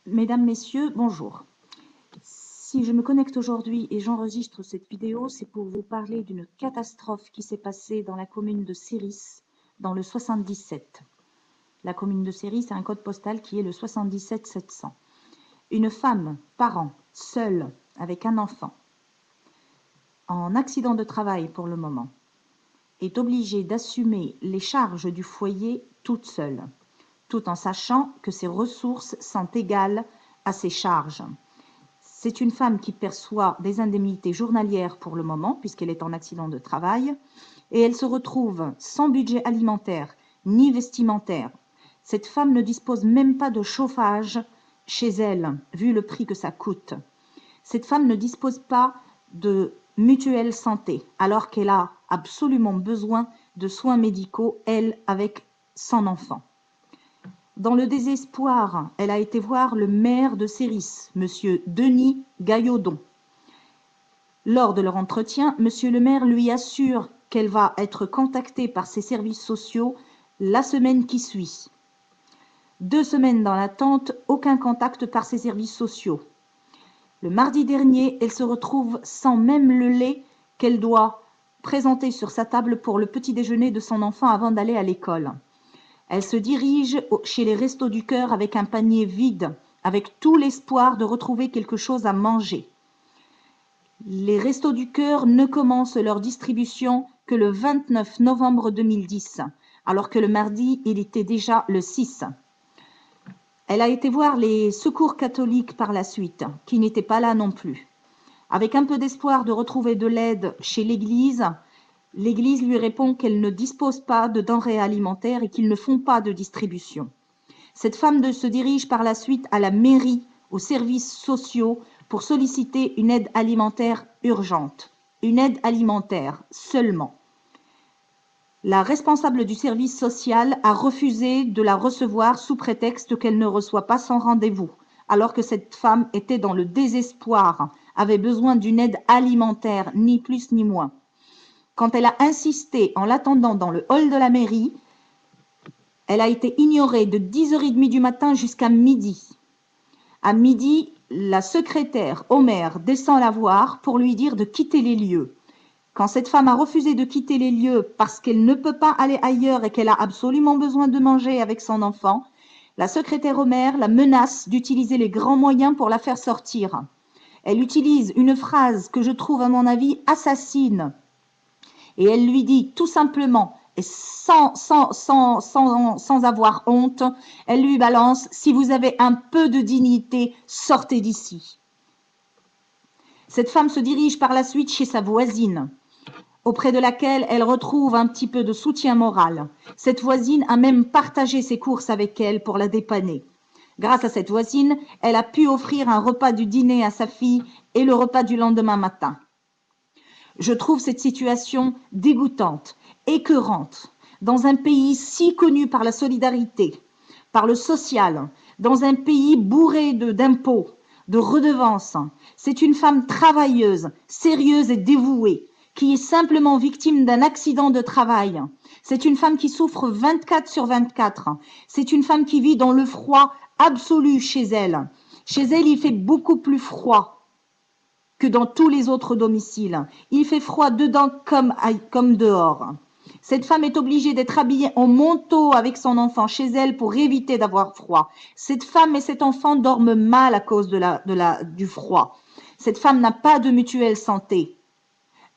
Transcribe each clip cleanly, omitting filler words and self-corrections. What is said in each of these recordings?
Mesdames, Messieurs, bonjour. Si je me connecte aujourd'hui et j'enregistre cette vidéo, c'est pour vous parler d'une catastrophe qui s'est passée dans la commune de Céris, dans le 77. La commune de Céris a un code postal qui est le 77 700. Une femme, parent, seule, avec un enfant, en accident de travail pour le moment, est obligée d'assumer les charges du foyer toute seule, tout en sachant que ses ressources sont égales à ses charges. C'est une femme qui perçoit des indemnités journalières pour le moment, puisqu'elle est en accident de travail, et elle se retrouve sans budget alimentaire ni vestimentaire. Cette femme ne dispose même pas de chauffage chez elle, vu le prix que ça coûte. Cette femme ne dispose pas de mutuelle santé, alors qu'elle a absolument besoin de soins médicaux, elle, avec son enfant. Dans le désespoir, elle a été voir le maire de Céris, M. Denis Gaillardon. Lors de leur entretien, M. le maire lui assure qu'elle va être contactée par ses services sociaux la semaine qui suit. 2 semaines dans l'attente, aucun contact par ses services sociaux. Le mardi dernier, elle se retrouve sans même le lait qu'elle doit présenter sur sa table pour le petit déjeuner de son enfant avant d'aller à l'école. Elle se dirige chez les Restos du Cœur avec un panier vide, avec tout l'espoir de retrouver quelque chose à manger. Les Restos du Cœur ne commencent leur distribution que le 29 novembre 2010, alors que le mardi, il était déjà le 6. Elle a été voir les secours catholiques par la suite, qui n'étaient pas là non plus. Avec un peu d'espoir de retrouver de l'aide chez l'Église, l'Église lui répond qu'elle ne dispose pas de denrées alimentaires et qu'ils ne font pas de distribution. Cette femme se dirige par la suite à la mairie, aux services sociaux, pour solliciter une aide alimentaire urgente. Une aide alimentaire seulement. La responsable du service social a refusé de la recevoir sous prétexte qu'elle ne reçoit pas son rendez-vous, alors que cette femme était dans le désespoir, avait besoin d'une aide alimentaire, ni plus ni moins. Quand elle a insisté en l'attendant dans le hall de la mairie, elle a été ignorée de 10h30 du matin jusqu'à midi. À midi, la secrétaire, Homer, descend la voir pour lui dire de quitter les lieux. Quand cette femme a refusé de quitter les lieux parce qu'elle ne peut pas aller ailleurs et qu'elle a absolument besoin de manger avec son enfant, la secrétaire Homer la menace d'utiliser les grands moyens pour la faire sortir. Elle utilise une phrase que je trouve à mon avis assassine. Et elle lui dit tout simplement, et sans avoir honte, elle lui balance « Si vous avez un peu de dignité, sortez d'ici ». Cette femme se dirige par la suite chez sa voisine, auprès de laquelle elle retrouve un petit peu de soutien moral. Cette voisine a même partagé ses courses avec elle pour la dépanner. Grâce à cette voisine, elle a pu offrir un repas du dîner à sa fille et le repas du lendemain matin. Je trouve cette situation dégoûtante, écœurante, dans un pays si connu par la solidarité, par le social, dans un pays bourré d'impôts, de redevances. C'est une femme travailleuse, sérieuse et dévouée, qui est simplement victime d'un accident de travail. C'est une femme qui souffre 24/24. C'est une femme qui vit dans le froid absolu chez elle. Chez elle, il fait beaucoup plus froid que dans tous les autres domiciles. Il fait froid dedans comme dehors. Cette femme est obligée d'être habillée en manteau avec son enfant chez elle pour éviter d'avoir froid. Cette femme et cet enfant dorment mal à cause du froid. Cette femme n'a pas de mutuelle santé,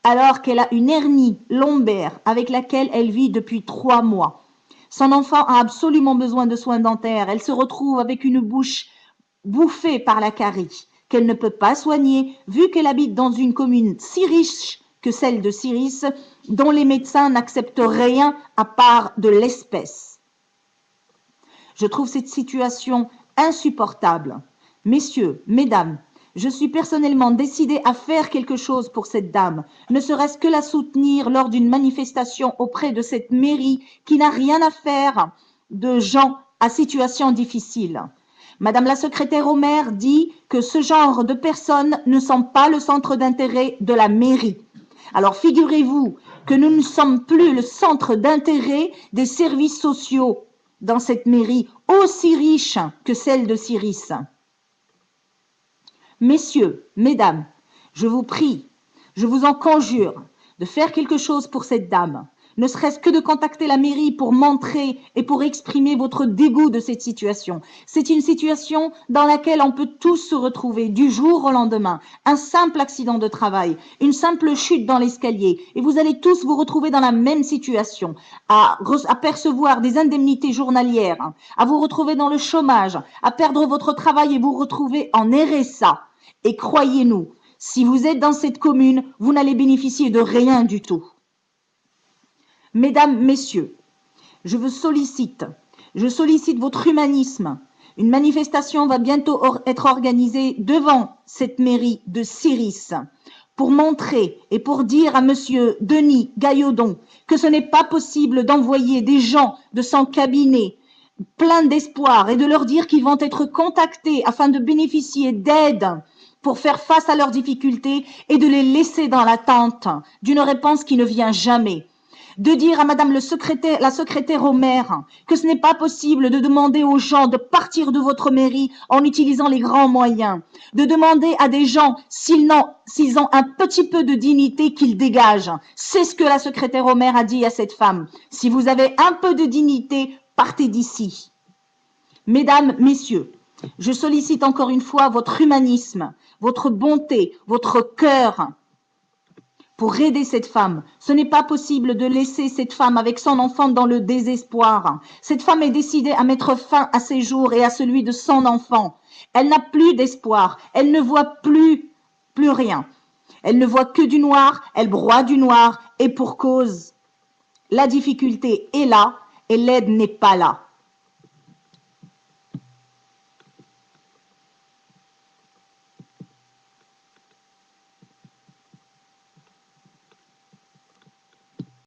alors qu'elle a une hernie lombaire avec laquelle elle vit depuis 3 mois. Son enfant a absolument besoin de soins dentaires. Elle se retrouve avec une bouche bouffée par la carie, qu'elle ne peut pas soigner, vu qu'elle habite dans une commune si riche que celle de Céris, dont les médecins n'acceptent rien à part de l'espèce. Je trouve cette situation insupportable. Messieurs, mesdames, je suis personnellement décidée à faire quelque chose pour cette dame, ne serait-ce que la soutenir lors d'une manifestation auprès de cette mairie qui n'a rien à faire de gens à situation difficile. Madame la secrétaire Homer dit que ce genre de personnes ne sont pas le centre d'intérêt de la mairie. Alors figurez-vous que nous ne sommes plus le centre d'intérêt des services sociaux dans cette mairie aussi riche que celle de Céris. Messieurs, mesdames, je vous prie, je vous en conjure de faire quelque chose pour cette dame, ne serait-ce que de contacter la mairie pour montrer et pour exprimer votre dégoût de cette situation. C'est une situation dans laquelle on peut tous se retrouver du jour au lendemain. Un simple accident de travail, une simple chute dans l'escalier, et vous allez tous vous retrouver dans la même situation, à percevoir des indemnités journalières, à vous retrouver dans le chômage, à perdre votre travail et vous retrouver en RSA. Et croyez-nous, si vous êtes dans cette commune, vous n'allez bénéficier de rien du tout. Mesdames, Messieurs, je sollicite votre humanisme. Une manifestation va bientôt être organisée devant cette mairie de Siris pour montrer et pour dire à Monsieur Denis Gaillardon que ce n'est pas possible d'envoyer des gens de son cabinet plein d'espoir et de leur dire qu'ils vont être contactés afin de bénéficier d'aide pour faire face à leurs difficultés et de les laisser dans l'attente d'une réponse qui ne vient jamais. De dire à Madame la secrétaire au maire que ce n'est pas possible de demander aux gens de partir de votre mairie en utilisant les grands moyens, de demander à des gens s'ils ont un petit peu de dignité qu'ils dégagent. C'est ce que la secrétaire au maire a dit à cette femme. Si vous avez un peu de dignité, partez d'ici. Mesdames, Messieurs, je sollicite encore une fois votre humanisme, votre bonté, votre cœur, pour aider cette femme. Ce n'est pas possible de laisser cette femme avec son enfant dans le désespoir. Cette femme est décidée à mettre fin à ses jours et à celui de son enfant. Elle n'a plus d'espoir. Elle ne voit plus rien. Elle ne voit que du noir. Elle broie du noir. Et pour cause, la difficulté est là et l'aide n'est pas là.